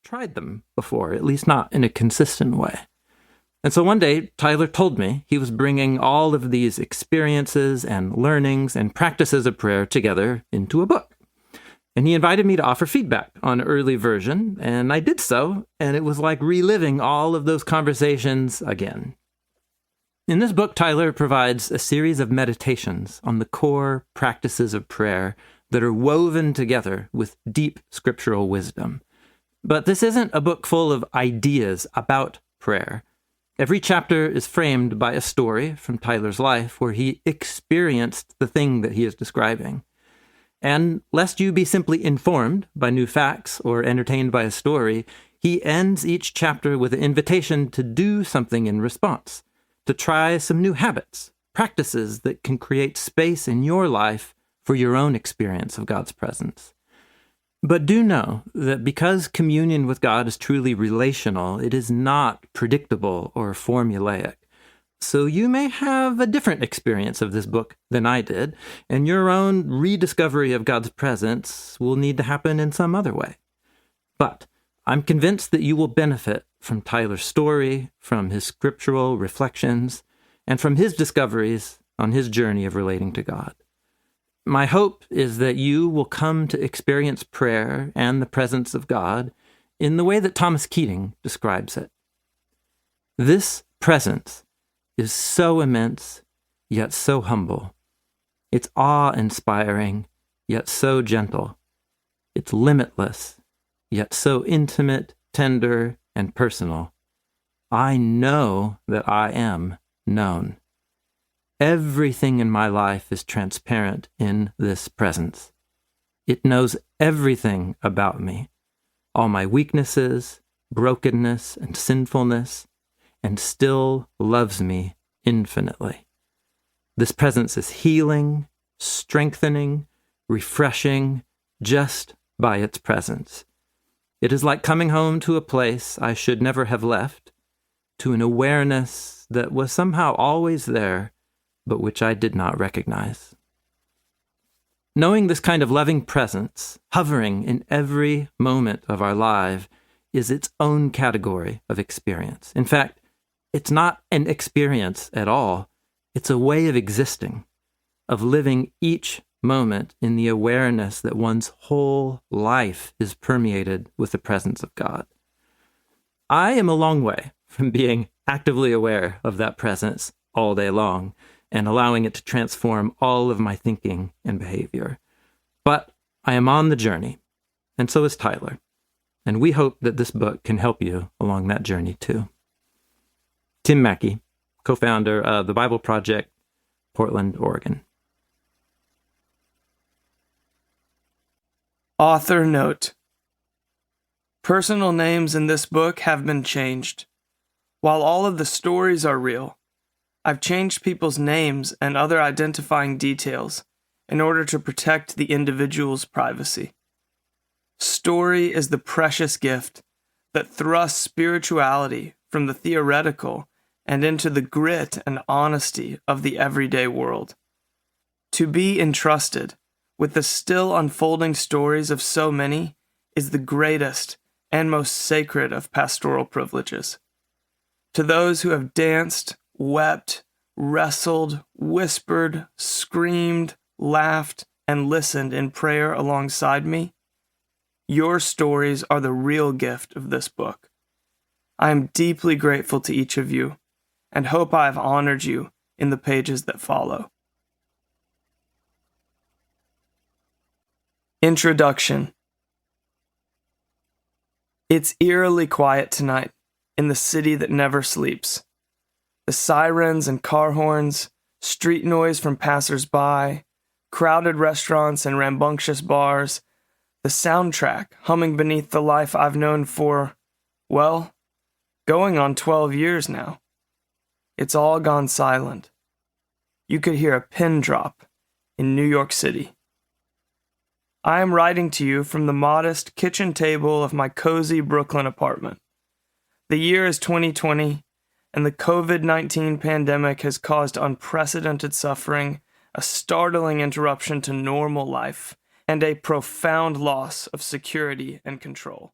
tried them before, at least not in a consistent way. And so one day, Tyler told me he was bringing all of these experiences and learnings and practices of prayer together into a book. And he invited me to offer feedback on an early version, and I did so, and it was like reliving all of those conversations again. In this book, Tyler provides a series of meditations on the core practices of prayer that are woven together with deep scriptural wisdom. But this isn't a book full of ideas about prayer. Every chapter is framed by a story from Tyler's life where he experienced the thing that he is describing. And lest you be simply informed by new facts or entertained by a story, he ends each chapter with an invitation to do something in response, to try some new habits, practices that can create space in your life for your own experience of God's presence. But do know that because communion with God is truly relational, it is not predictable or formulaic. So you may have a different experience of this book than I did, and your own rediscovery of God's presence will need to happen in some other way. But I'm convinced that you will benefit from Tyler's story, from his scriptural reflections, and from his discoveries on his journey of relating to God. My hope is that you will come to experience prayer and the presence of God in the way that Thomas Keating describes it. This presence is so immense, yet so humble. It's awe-inspiring, yet so gentle. It's limitless, yet so intimate, tender, and personal. I know that I am known. Everything in my life is transparent in this presence. It knows everything about me, all my weaknesses, brokenness, and sinfulness, and still loves me infinitely. This presence is healing, strengthening, refreshing, just by its presence. It is like coming home to a place I should never have left, to an awareness that was somehow always there, but which I did not recognize. Knowing this kind of loving presence, hovering in every moment of our life, is its own category of experience. In fact, it's not an experience at all. It's a way of existing, of living each moment in the awareness that one's whole life is permeated with the presence of God. I am a long way from being actively aware of that presence all day long and allowing it to transform all of my thinking and behavior. But I am on the journey, and so is Tyler. And we hope that this book can help you along that journey too. Tim Mackey, co-founder of the Bible Project, Portland, Oregon. Author note: personal names in this book have been changed. While all of the stories are real, I've changed people's names and other identifying details in order to protect the individual's privacy. Story is the precious gift that thrusts spirituality from the theoretical and into the grit and honesty of the everyday world. To be entrusted with the still unfolding stories of so many is the greatest and most sacred of pastoral privileges. To those who have danced, wept, wrestled, whispered, screamed, laughed, and listened in prayer alongside me, your stories are the real gift of this book. I am deeply grateful to each of you, and hope I have honored you in the pages that follow. Introduction. It's eerily quiet tonight in the city that never sleeps. The sirens and car horns, street noise from passers-by, crowded restaurants and rambunctious bars, the soundtrack humming beneath the life I've known for, well, going on 12 years now. It's all gone silent. You could hear a pin drop in New York City. I am writing to you from the modest kitchen table of my cozy Brooklyn apartment. The year is 2020, and the COVID-19 pandemic has caused unprecedented suffering, a startling interruption to normal life, and a profound loss of security and control.